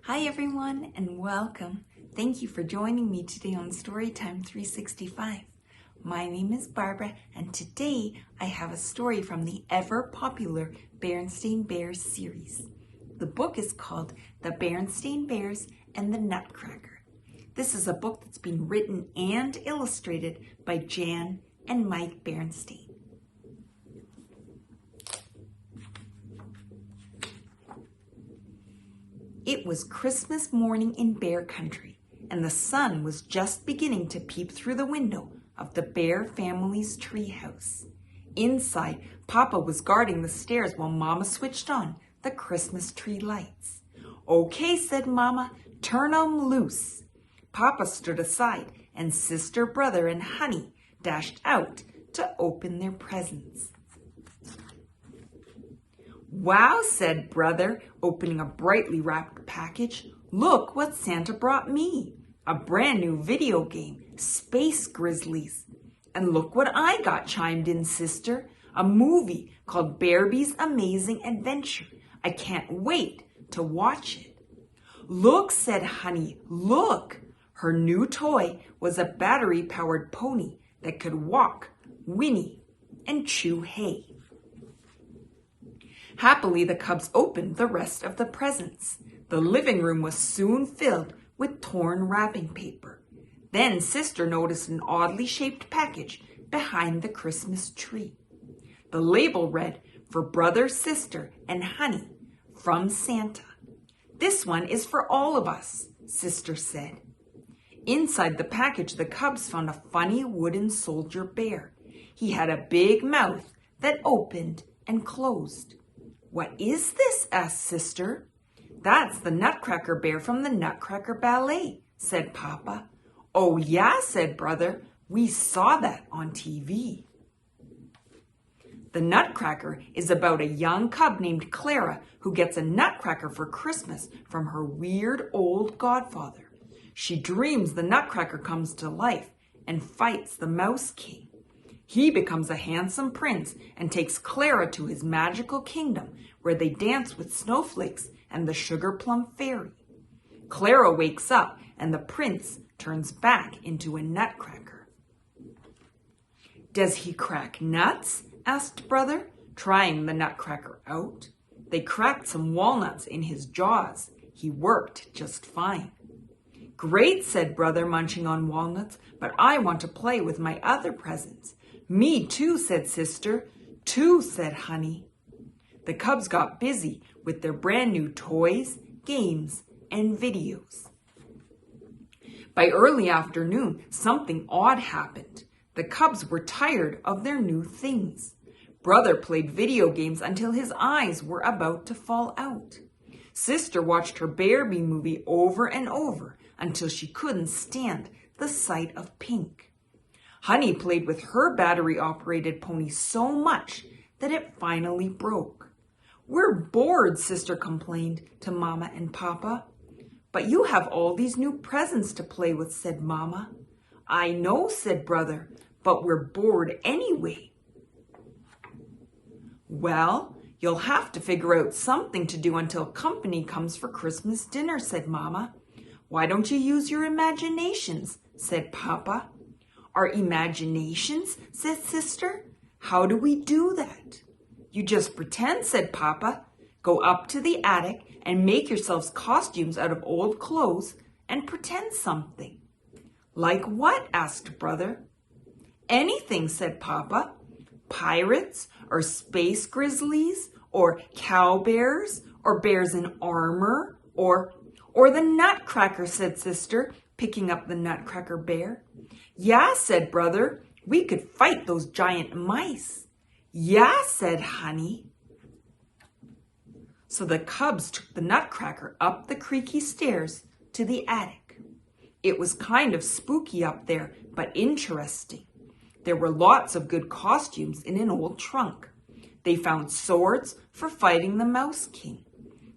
Hi everyone and welcome. Thank you for joining me today on Storytime 365. My name is Barbara and today I have a story from the ever-popular Berenstain Bears series. The book is called The Berenstain Bears and the Nutcracker. This is a book that's been written and illustrated by Jan and Mike Berenstain. It was Christmas morning in Bear Country, and the sun was just beginning to peep through the window of the Bear family's treehouse. Inside, Papa was guarding the stairs while Mama switched on the Christmas tree lights. "Okay," said Mama, "turn 'em loose." Papa stood aside, and Sister, Brother, and Honey dashed out to open their presents. "Wow," said Brother, opening a brightly wrapped package. "Look what Santa brought me. A brand new video game, Space Grizzlies." "And look what I got," chimed in Sister. "A movie called Bearby's Amazing Adventure. I can't wait to watch it." "Look," said Honey, "look." Her new toy was a battery-powered pony that could walk, whinny, and chew hay. Happily, the cubs opened the rest of the presents. The living room was soon filled with torn wrapping paper. Then Sister noticed an oddly shaped package behind the Christmas tree. The label read, "For Brother, Sister, and Honey, from Santa." "This one is for all of us," Sister said. Inside the package, the cubs found a funny wooden soldier bear. He had a big mouth that opened and closed. "What is this?" asked Sister. "That's the Nutcracker Bear from the Nutcracker Ballet," said Papa. "Oh yeah," said Brother. "We saw that on TV." The Nutcracker is about a young cub named Clara who gets a nutcracker for Christmas from her weird old godfather. She dreams the Nutcracker comes to life and fights the Mouse King. He becomes a handsome prince and takes Clara to his magical kingdom where they dance with snowflakes and the sugar plum fairy. Clara wakes up and the prince turns back into a nutcracker. "Does he crack nuts?" asked Brother, trying the nutcracker out. They cracked some walnuts in his jaws. He worked just fine. "Great," said Brother, munching on walnuts, "but I want to play with my other presents." "Me too," said Sister. "Too," said Honey. The cubs got busy with their brand new toys, games, and videos. By early afternoon, something odd happened. The cubs were tired of their new things. Brother played video games until his eyes were about to fall out. Sister watched her Barbie movie over and over until she couldn't stand the sight of pink. Honey played with her battery-operated pony so much that it finally broke. "We're bored," Sister complained to Mama and Papa. "But you have all these new presents to play with," said Mama. "I know," said Brother, "but we're bored anyway." "Well, you'll have to figure out something to do until company comes for Christmas dinner," said Mama. "Why don't you use your imaginations?" said Papa. "Our imaginations?" said Sister. "How do we do that?" "You just pretend," said Papa. "Go up to the attic and make yourselves costumes out of old clothes and pretend something." "Like what?" asked Brother. "Anything," said Papa. "Pirates or space grizzlies or cowbears or bears in armor or the Nutcracker," said Sister, picking up the Nutcracker Bear. "Yeah," said Brother. "We could fight those giant mice." "Yeah," said Honey. So the cubs took the Nutcracker up the creaky stairs to the attic. It was kind of spooky up there, but interesting. There were lots of good costumes in an old trunk. They found swords for fighting the Mouse King.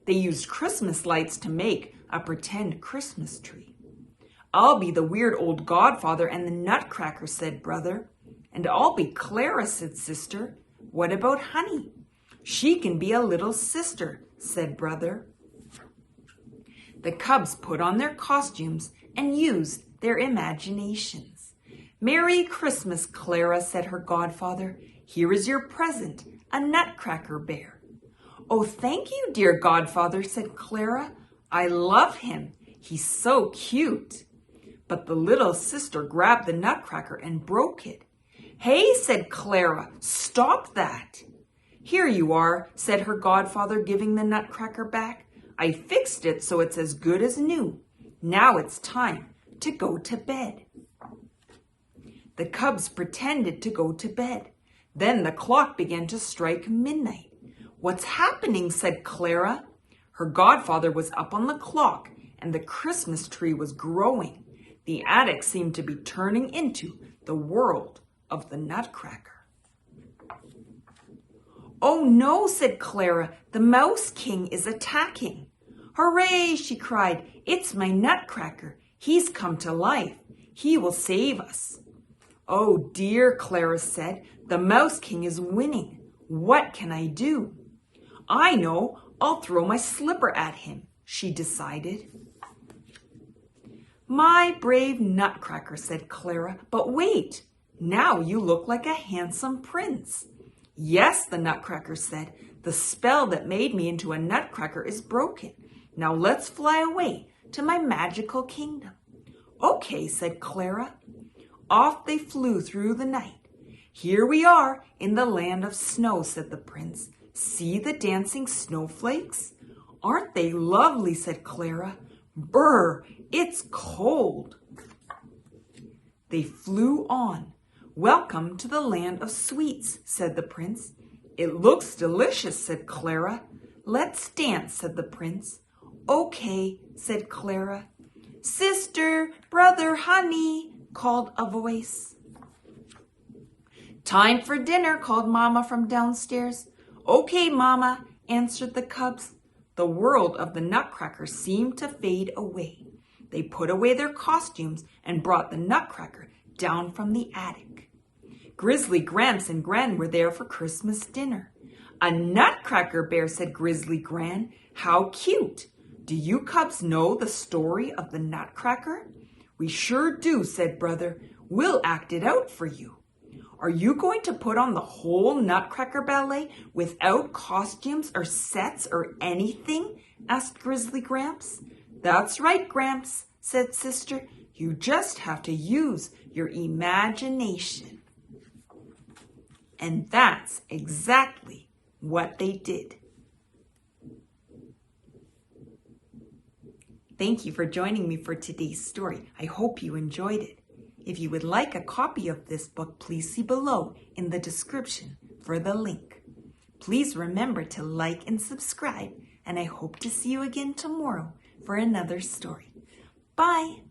They used Christmas lights to make a pretend Christmas tree. "I'll be the weird old godfather and the Nutcracker," said Brother. "And I'll be Clara," said Sister. "What about Honey?" "She can be a little sister," said Brother. The cubs put on their costumes and used their imaginations. "Merry Christmas, Clara," said her godfather. "Here is your present, a nutcracker bear." "Oh, thank you, dear godfather," said Clara. "I love him. He's so cute." But the little sister grabbed the nutcracker and broke it. "Hey," said Clara, "stop that." "Here you are," said her godfather, giving the nutcracker back. "I fixed it so it's as good as new. Now it's time to go to bed." The cubs pretended to go to bed. Then the clock began to strike midnight. "What's happening?" said Clara. Her godfather was up on the clock, and the Christmas tree was growing. The attic seemed to be turning into the world of the Nutcracker. "Oh no," said Clara, "the Mouse King is attacking." "Hooray," she cried, "it's my Nutcracker. He's come to life. He will save us." "Oh dear," Clara said, "the Mouse King is winning. What can I do?" "I know, I'll throw my slipper at him," she decided. "My brave Nutcracker," said Clara, "but wait, now you look like a handsome prince." "Yes," the Nutcracker said, "the spell that made me into a Nutcracker is broken. Now let's fly away to my magical kingdom." "Okay," said Clara. Off they flew through the night. "Here we are in the land of snow," said the prince. "See the dancing snowflakes?" "Aren't they lovely?" said Clara. "Brr, it's cold." They flew on. "Welcome to the land of sweets," said the prince. "It looks delicious," said Clara. "Let's dance," said the prince. "Okay," said Clara. "Sister, brother, honey," called a voice. "Time for dinner," called Mama from downstairs. "Okay, Mama," answered the cubs. The world of the Nutcracker seemed to fade away. They put away their costumes and brought the Nutcracker down from the attic. Grizzly Gramps and Gran were there for Christmas dinner. "A Nutcracker bear," said Grizzly Gran. "How cute! Do you cubs know the story of the Nutcracker?" "We sure do," said Brother. "We'll act it out for you." "Are you going to put on the whole Nutcracker ballet without costumes or sets or anything?" asked Grizzly Gramps. "That's right, Gramps," said Sister. "You just have to use your imagination." And that's exactly what they did. Thank you for joining me for today's story. I hope you enjoyed it. If you would like a copy of this book, please see below in the description for the link. Please remember to like and subscribe, and I hope to see you again tomorrow for another story. Bye!